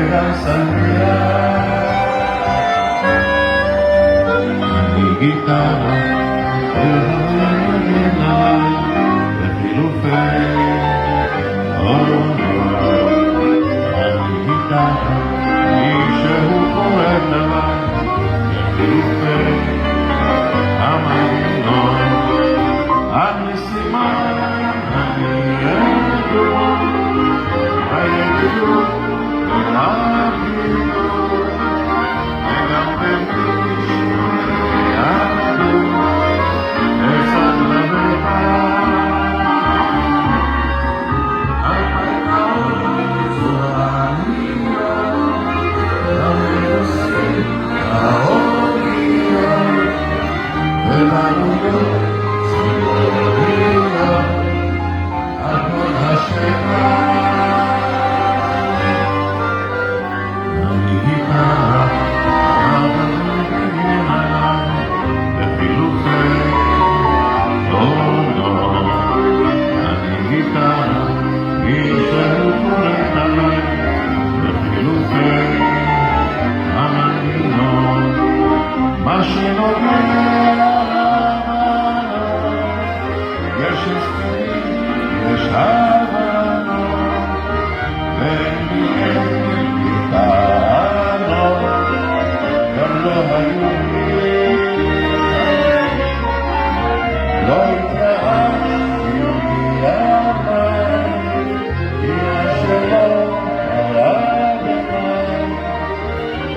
וגם שמח. אני גיטרה ומנגן בחילופי עונות. אני גיטרה מישהו קורא עליי בחילופי המנגנון. אני סימן, אני ידוע, הידוע והגידור, וגם במישהו ידוע, אחד לבד. הפעם זו העלייה, המטוסים, האוניות, ובעלויות ציבוריות, הכל השקע. אני גיטרה, אבל מנגן עליי בחילופי עונות. אני גיטרה, מישהו קורא עליי בחילופי המנגנון. מה שנוגע יש הסכמים, יש הבנות, ואין לי טענות, גם לא היו לי. לא התייאשתי מימיי, כי השלום היה במאי,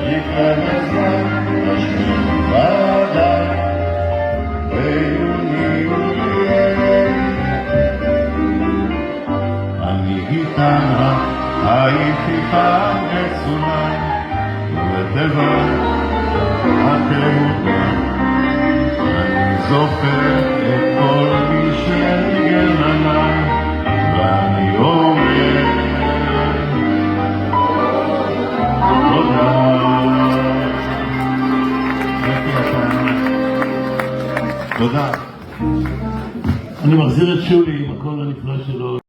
יקרה לזמן משהו ודאי, אני גיטרה, הייתי פעם אצולי, ובטבע התהודה. אני זוכר את כל מי שניגן עליי, ואני אומר תודה. תודה. אני מחזיר את שולי עם הקול הנפלא שלו.